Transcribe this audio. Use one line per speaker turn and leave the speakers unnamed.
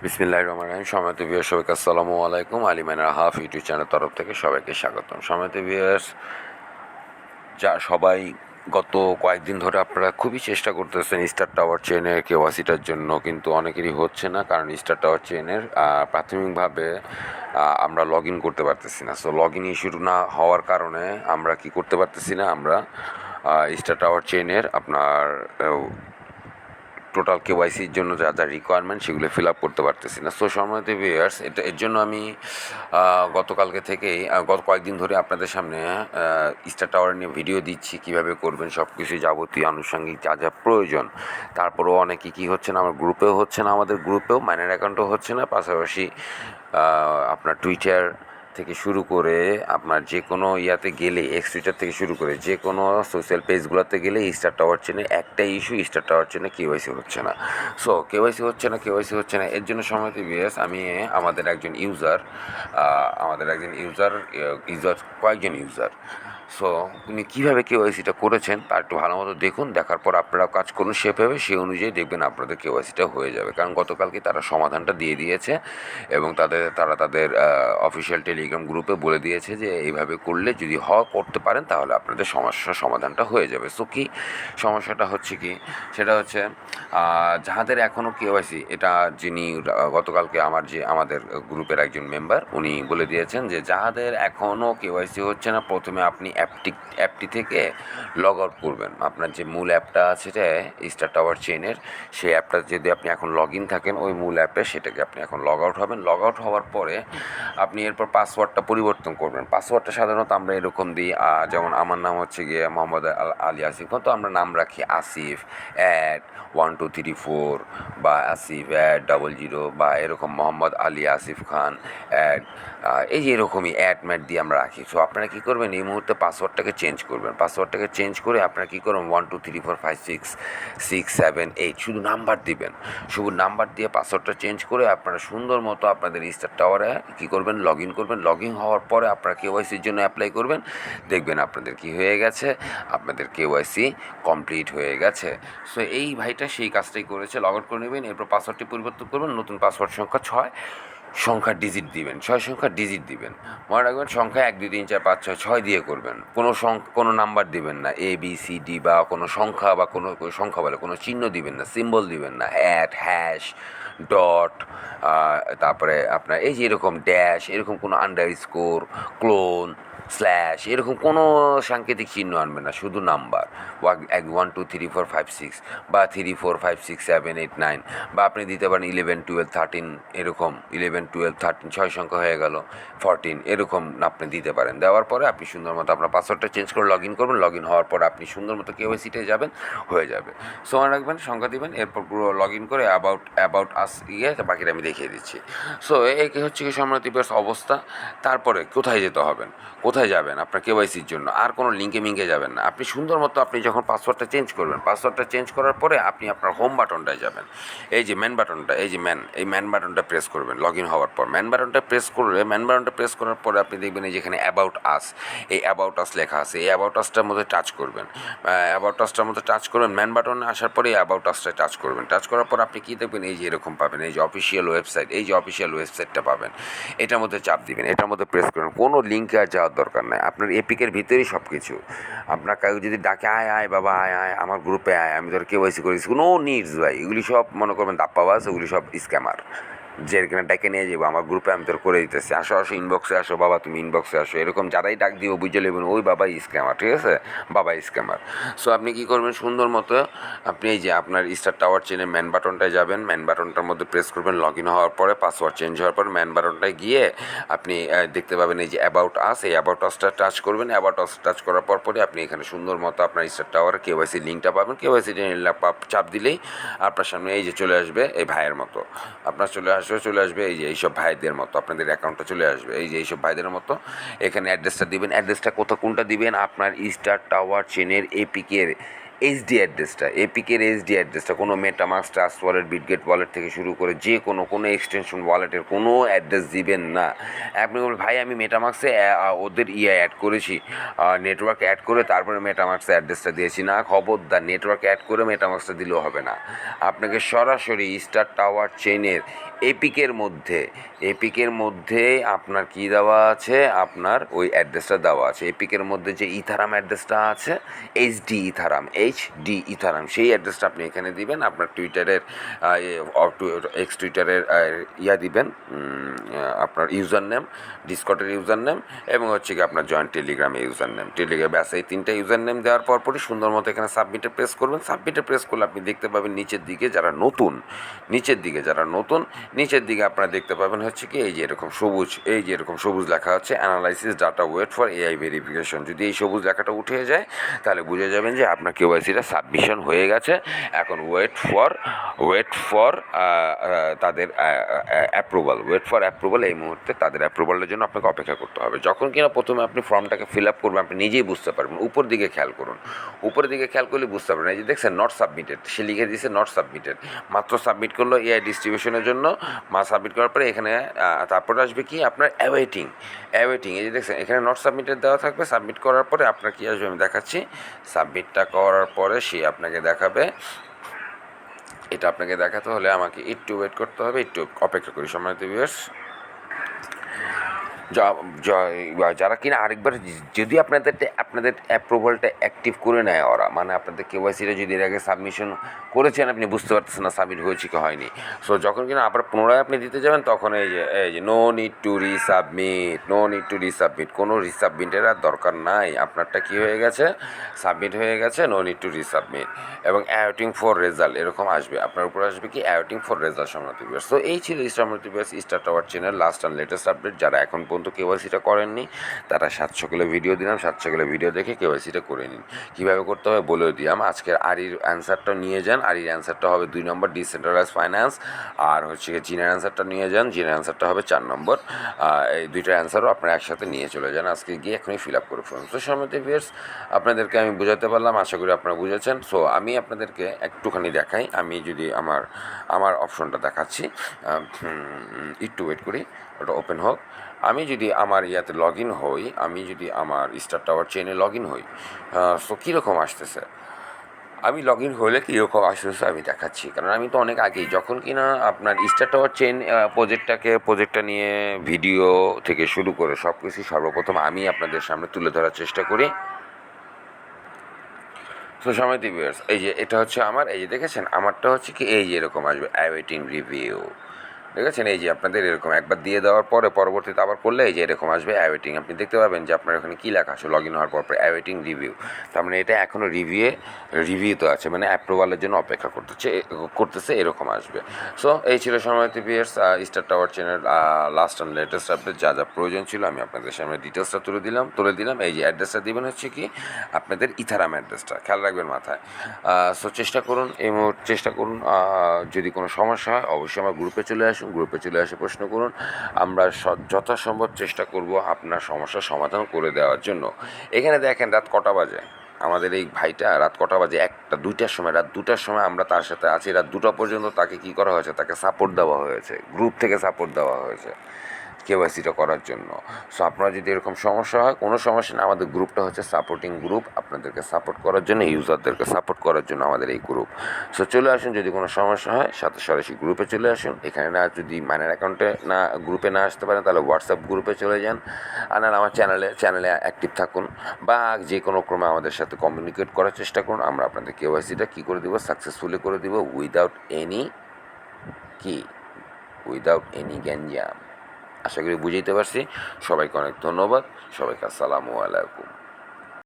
বিসমিল্লাহির রহমানির রহিম। সম্মানিত ভিউয়ার্স, সবাইকে আসসালামু আলাইকুম। আলিমানের হাফ ইউটিউব চ্যানেল তরফ থেকে সবাইকে স্বাগতম। সম্মানিত ভিউয়ার্স, যা সবাই গত কয়েকদিন ধরে আপনারা খুবই চেষ্টা করতেছেন স্টার টাওয়ার চেনের কেওয়াইসিটার জন্য, কিন্তু অনেকেরই হচ্ছে না। কারণ স্টার টাওয়ার চেনের প্রাথমিকভাবে আমরা লগ ইন করতে পারতেছি না। সো লগ ইন ইস্যু না হওয়ার কারণে আমরা কি করতে পারতেছি না, আমরা স্টার টাওয়ার চেনের আপনার টোটাল কেওয়াইসির জন্য যা যা রিকোয়ারমেন্ট সেগুলো ফিল আপ করতে পারতেছি না। সো সম্মানিত ভিউয়ার্স, এর জন্য আমি গতকালকে থেকেই গত কয়েকদিন ধরে আপনাদের সামনে স্টার টাওয়ার নিয়ে ভিডিও দিচ্ছি, কীভাবে করবেন সব কিছু যাবতীয় আনুষঙ্গিক যা যা প্রয়োজন। তারপরেও অনেকে কী হচ্ছে না, আমার গ্রুপেও হচ্ছে না, আমাদের গ্রুপেও মাইনার অ্যাকাউন্টও হচ্ছে না, পাশাপাশি আপনার টুইটার থেকে শুরু করে আপনার যে কোনো ইয়াতে গেলে টুইটার থেকে শুরু করে যে কোনো সোশ্যাল পেজগুলোতে গেলে স্টার টাওয়ার চেনে একটাই ইস্যু, স্টার টাওয়ার চেনে কেওয়াইসি হচ্ছে না। সো কেওয়াইসি হচ্ছে না, এর জন্য সম্মানিত ভিউয়ার্স, আমি আমাদের একজন ইউজার কয়েকজন ইউজার, সো উনি কীভাবে কেওয়াইসিটা করেছেন তা একটু ভালো মতো দেখুন। দেখার পর আপনারাও কাজ করুন সেভাবে, সেই অনুযায়ী দেখবেন আপনাদের কেওয়াইসিটা হয়ে যাবে। কারণ গতকালকে তারা সমাধানটা দিয়ে দিয়েছে এবং তারা তাদের অফিসিয়াল টেলিগ্রাম গ্রুপে বলে দিয়েছে যে এইভাবে করলে যদি করতে পারেন তাহলে আপনাদের সমস্যার সমাধানটা হয়ে যাবে। সো কি সমস্যাটা হচ্ছে কি, সেটা হচ্ছে যাহাদের এখনও কেওয়াইসি, এটা যিনি গতকালকে আমাদের গ্রুপের একজন মেম্বার উনি বলে দিয়েছেন যে যাহাদের এখনও কেওয়াইসি হচ্ছে না, প্রথমে আপনি অ্যাপটি থেকে লগ আউট করবেন। আপনার যে মূল অ্যাপটা আছে স্টার টাওয়ার চেনের, সেই অ্যাপটা যদি আপনি এখন লগ ইন থাকেন ওই মূল অ্যাপে, সেটাকে আপনি এখন লগ আউট হবেন। লগ আউট হওয়ার পরে আপনি এরপর পাসওয়ার্ডটা পরিবর্তন করবেন। পাসওয়ার্ডটা সাধারণত আমরা এরকম দিই, যেমন আমার নাম হচ্ছে গিয়ে মোহাম্মদ আলী আসিফ, তো আমরা নাম রাখি আসিফ @1234 বা আসিফ @00 বা এরকম মোহাম্মদ আলী আসিফ খান এই যে এরকমই ম্যাট দিয়ে আমরা রাখি। সো আপনারা কী করবেন, এই মুহূর্তে পাসওয়ার্ডটাকে চেঞ্জ করবেন। পাসওয়ার্ডটাকে চেঞ্জ করে আপনারা কী করবেন, 12345667 শুধু নাম্বার দিবেন। শুধু নাম্বার দিয়ে পাসওয়ার্ডটা চেঞ্জ করে আপনারা সুন্দর মতো আপনাদের স্টার টাওয়ারে কী করবেন, লগ ইন করবেন। লগ ইন হওয়ার পরে আপনারা কেওয়াইসির জন্য অ্যাপ্লাই করবেন। দেখবেন আপনাদের কী হয়ে গেছে, আপনাদের কেওয়াইসি কমপ্লিট হয়ে গেছে। সো এই ভাইটা সেই কাজটাই করেছে। লগ আউট করে নেবেন, এরপর পাসওয়ার্ডটি পরিবর্তন করবেন। নতুন পাসওয়ার্ড সংখ্যা 6 সংখ্যার ডিজিট দিবেন, 6 সংখ্যার ডিজিট দিবেন। মনে রাখবেন সংখ্যা 1 2 3 4 5 6 6 দিয়ে করবেন। কোনো নাম্বার দিবেন না, ABCD বা কোনো সংখ্যা বা কোনো সংখ্যা বলে কোনো চিহ্ন দিবেন না, সিম্বল দিবেন না, হ্যাশ ডট তারপরে আপনার এই যে এরকম ড্যাশ, এরকম কোনো আন্ডারস্কোর, ক্লোন, স্ল্যাশ, এরকম কোনো সাংকেতিক চিহ্ন আনবেন না, শুধু নাম্বার 1 2 3 4 5 6 বা 3 4 5 6 7 8 9 বা আপনি দিতে পারেন 11 12 13, এরকম 11 12 13 6 সংখ্যা হয়ে গেল, 14 এরকম আপনি দিতে পারেন। দেওয়ার পরে আপনি সুন্দর মতো আপনার পাসওয়ার্ডটা চেঞ্জ করে লগ ইন করবেন। লগ ইন হওয়ার পরে আপনি সুন্দর মতো কেওয়াইসিতে যাবেন, হয়ে যাবে। সো মনে রাখবেন সংখ্যা দিবেন, এরপর পুরো লগ ইন করে অ্যাবাউট আস বাকিটা আমি দেখিয়ে দিচ্ছি। সো এই হচ্ছে কি সম্রাট অবস্থা। তারপরে কোথায় যেতে হবেন, কোথায় যাবেন আপনার কেওয়াইসির জন্য, আর কোনো লিঙ্কে যাবেন না। আপনি সুন্দর মতো আপনি যখন পাসওয়ার্ডটা চেঞ্জ করবেন, পাসওয়ার্ডটা চেঞ্জ করার পরে আপনি আপনার হোম বাটনটায় যাবেন। এই যে ম্যান বাটনটা, এই ম্যান বাটনটা প্রেস করবেন। লগ ইন হওয়ার পর ম্যান বাটনটা প্রেস করার পরে আপনি দেখবেন এই যেখানে অ্যাবাউট আস, এই অ্যাবাউট আস লেখা আছে, এই অ্যাবাউট আসটার মধ্যে টাচ করবেন। অ্যাবাউট আসটার মধ্যে টাচ করবেন, ম্যান বাটনে আসার পরে এই অ্যাবাউট আসটায় টাচ করবেন। টাচ করার পর আপনি কী দেখবেন, এই যে এরকম পাবেন, এই যে অফিসিয়াল ওয়েবসাইটটা পাবেন। এটার মধ্যে চাপ দিবেন, এটার মধ্যে প্রেস করবেন। কোনো লিঙ্কে আর যাওয়ার দরকার নাই, আপনার এপিকের ভিতরেই সব কিছু। আপনার কেউ যদি ডাকে আয় বাবা আয় আমার গ্রুপে আয়, আমি তোর কেওয়াইসি করেছি, কোনো নিডস ভাই, এগুলি সব মনে করবেন দাপ্পাবাজ, ওগুলি সব স্ক্যামার। যে এখানে ডাকে নিয়ে যাবো আমার গ্রুপে, আমি তোর করে দিতেছি, আসো ইনবক্সে আসো বাবা, তুমি ইনবক্সে আসো, এরকম যারাই ডাক দিব বুঝে নেবেন ওই বাবাই স্ক্যামার, ঠিক আছে, বাবাই স্ক্যামার। সো আপনি কী করবেন, সুন্দর মতো আপনি এই যে আপনার স্টার টাওয়ার চেনের ম্যান বাটনটায় যাবেন, ম্যান বাটনটার মধ্যে প্রেস করবেন। লগ ইন হওয়ার পরে পাসওয়ার্ড চেঞ্জ হওয়ার পর ম্যান বাটনটায় গিয়ে আপনি দেখতে পাবেন এই যে অ্যাবাউট আস, এই অ্যাবাউট আসটা টাচ করবেন। অ্যাবাউট আস টাচ করার পরে আপনি এখানে সুন্দর মতো আপনার স্টার টাওয়ারের কেওয়াইসি লিঙ্কটা পাবেন। কেওয়াইসি চাপ দিলেই আপনার সামনে এই যে চলে আসবে এই ভাইয়ের মতো, আপনার চলে আসবে এই যে এইসব ভাইদের মতো, আপনাদের অ্যাকাউন্টটা চলে আসবে এই যে এইসব ভাইদের মতো। এখানে অ্যাড্রেসটা দিবেন, অ্যাড্রেসটা কোনটা দিবেন, আপনার স্টার টাওয়ার চেনের এপিকের এইচডি অ্যাড্রেসটা, কোনো MetaMask, trust wallet, Bitget wallet থেকে শুরু করে যে কোনো এক্সটেনশন ওয়ালেটের কোনো অ্যাড্রেস দিবেন না। আপনি বলবেন ভাই আমি মেটামাস্কে ওদের অ্যাড করেছি, নেটওয়ার্ক অ্যাড করে তারপরে মেটামাস্কে অ্যাড্রেসটা দিয়েছি, না, খবরদার, নেটওয়ার্ক অ্যাড করে মেটামাস্কটা দিলেও হবে না। আপনাকে সরাসরি স্টার টাওয়ার চেনের এপিকের মধ্যে আপনার কি দেওয়া আছে, আপনার ওই অ্যাড্রেসটা দেওয়া আছে। এপিকের মধ্যে যে ইথারাম অ্যাড্রেসটা আছে, এইচডি ইথারাম, সেই অ্যাড্রেসটা আপনি এখানে দিবেন। আপনার টুইটারের এক্স টুইটারের দিবেন, আপনার ইউজার নেম, ডিসকর্ডের ইউজার নেম, এবং হচ্ছে কি আপনার জয়েন্ট টেলিগ্রামে ইউজার নেম, ব্যাস এই 3টা ইউজার নেম দেওয়ার পরপরই সুন্দর মতো এখানে সাবমিটে প্রেস করবেন। সাবমিটে প্রেস করলে আপনি দেখতে পাবেন নিচের দিকে যারা নতুন, নিচের দিকে আপনারা দেখতে পাবেন হচ্ছে কি এই যে এরকম সবুজ লেখা হচ্ছে analysis data wait for AI verification. যদি এই সবুজ লেখাটা উঠে যায় তাহলে বুঝে যাবেন যে আপনার কেওয়াইসিটা সাবমিশন হয়ে গেছে। এখন ওয়েট ফর তাদের অ্যাপ্রুভাল। এই মুহূর্তে তাদের অ্যাপ্রুভালের জন্য আপনাকে অপেক্ষা করতে হবে। যখন কিনা প্রথমে আপনি ফর্মটাকে ফিল আপ করবেন, আপনি নিজেই বুঝতে পারবেন। উপরের দিকে খেয়াল করলে বুঝতে পারবেন। এই যে দেখছেন নট সাবমিটেড, সে লিখে দিয়েছে নট সাবমিটেড, মাত্র সাবমিট করলো এআই ডিস্ট্রিবিউশনের জন্য। সাবমিট করার পরে এখানে তারপরে আসবে কি আপনার অ্যাওয়েটিং। এই যে দেখছেন এখানে নট সাবমিটেড দেওয়া থাকবে। সাবমিট করার পরে আপনার কী আসবে আমি দেখাচ্ছি। সাবমিটটা করার পরে সে আপনাকে দেখাবে। এটা আপনাকে দেখাতে হলে আমাকে একটু ওয়েট করতে হবে, একটু অপেক্ষা করি সম্মানিত ভিউয়ার্স। যারা কিনা আরেকবার যদি আপনাদের অ্যাপ্রুভালটা অ্যাক্টিভ করে নেয় ওরা, মানে আপনাদের কেওয়াইসিটা যদি এর আগে সাবমিশন করেছেন, আপনি বুঝতে পারতেছেন না সাবমিট হয়েছে কি হয়নি। সো যখন কিনা আবার পুনরায় আপনি দিতে যাবেন, তখন এই যে নো নিড টু রিসাবমিট, কোনো রিসাবমিটের আর দরকার নাই। আপনারটা কি হয়ে গেছে, সাবমিট হয়ে গেছে, নো নিড টু রিসাবমিট। এবং অ্যাওয়েটিং ফর রেজাল্ট এরকম আসবে, আপনার উপর আসবে কি অ্যাওয়েটিং ফর রেজাল্ট সম্মানিত ভিউয়ার্স। সো এই ছিল star tower channel last and latest update. যারা এখন পর্যন্ত কেওয়াইসিটা করেননি তারা 7 সকালে ভিডিও দিলাম, 7 সকালে ভিডিও দেখে কেওয়াইসিটা করে নিন। কীভাবে করতে হবে বলেও দিলাম। আজকের আরির অ্যান্সারটা নিয়ে যান। আরির অ্যান্সারটা হবে 2 নম্বর ডিসেন্ট্রালাইজ ফাইন্যান্স, আর হচ্ছে জিনের অ্যান্সারটা নিয়ে যান। জিনের অ্যান্সারটা হবে 4 নম্বর। এই দুইটা অ্যান্সারও আপনারা একসাথে নিয়ে চলে যান। আজকে গিয়ে এখনই ফিল আপ করে ফেলুন। তো সম্মানিত ভিউয়ার্স, আপনাদেরকে আমি বোঝাতে পারলাম, আশা করি আপনারা বুঝেছেন। সো আমি আপনাদেরকে একটুখানি দেখাই। আমি যদি আমার অপশনটা দেখাচ্ছি, একটু ওয়েট করি, ওটা ওপেন হোক। আমি যদি আমার ইয়াতে লগ ইন হই, আমি যদি আমার স্টার টাওয়ার চেইনে লগ ইন হই, সো কীরকম আসতেছে, আমি লগ ইন হলে কীরকম আসতেছে আমি দেখাচ্ছি। কারণ আমি তো অনেক আগেই, যখন কিনা আপনার স্টার টাওয়ার চেইন প্রজেক্টটা নিয়ে ভিডিও থেকে শুরু করে সব কিছু সর্বপ্রথম আমি আপনাদের সামনে তুলে ধরার চেষ্টা করি। তো সময় ভিউয়ার্স, এই যে এটা হচ্ছে আমার, এই যে দেখেছেন আমারটা হচ্ছে কি এই যে এরকম আসবে অ্যাওয়েটিং রিভিউ, দেখেছেন। এই যে আপনাদের এরকম একবার দিয়ে দেওয়ার পরে পরবর্তীতে আবার করলে এই যে এরকম আসবে অ্যাওয়েটিং। আপনি দেখতে পাবেন যে আপনার ওখানে কী লেখা আছে লগ ইন হওয়ার পর অ্যাওয়েটিং রিভিউ। তার মানে এটা এখনও রিভিউতে আছে, মানে অ্যাপ্রুভালের জন্য অপেক্ষা করতেছে এরকম আসবে। সো এই ছিল সময়তে viewers star tower channel last and latest update. যা প্রয়োজন ছিল আমি আপনাদের সামনে ডিটেলসটা তুলে দিলাম। এই যে অ্যাড্রেসটা দেবেন হচ্ছে কি আপনাদের ইথারাম অ্যাড্রেসটা, খেয়াল রাখবেন মাথায়। সো চেষ্টা করুন যদি কোনো সমস্যা হয় অবশ্যই আমার গ্রুপে চলে আসুন, গ্রুপে চলে এসে প্রশ্ন করুন। আমরা যথাসম্ভব চেষ্টা করব আপনার সমস্যার সমাধান করে দেওয়ার জন্য। এখানে দেখেন রাত কটা বাজে, আমাদের এই ভাইটা রাত কটা বাজে, রাত 2টার সময় আমরা তার সাথে আছি। রাত 2টা পর্যন্ত তাকে কী করা হয়েছে, তাকে সাপোর্ট দেওয়া হয়েছে, গ্রুপ থেকে সাপোর্ট দেওয়া হয়েছে কেওয়াইসিটা করার জন্য। সো আপনারা যদি এরকম সমস্যা হয়, কোনো সমস্যা না, আমাদের গ্রুপটা হচ্ছে সাপোর্টিং গ্রুপ, আপনাদেরকে সাপোর্ট করার জন্য, ইউজারদেরকে সাপোর্ট করার জন্য আমাদের এই গ্রুপ। সো চলে আসুন, যদি কোনো সমস্যা হয় সাথে সরাসরি গ্রুপে চলে আসুন। এখানে না, যদি মাইনার অ্যাকাউন্টে না, গ্রুপে না আসতে পারেন তাহলে হোয়াটসঅ্যাপ গ্রুপে চলে যান। আর না আমার চ্যানেলে অ্যাক্টিভ থাকুন, বা যে কোনো ক্রমে আমাদের সাথে কমিউনিকেট করার চেষ্টা করুন। আমরা আপনাদের কেওয়াইসিটা কী করে দেবো, সাকসেসফুলি করে দেবো, উইদাউট এনি গ্যাঞ্জাম। আশা করি বুঝাইতে পারছি। সবাইকে অনেক ধন্যবাদ। সবাইকে আসসালামু আলাইকুম।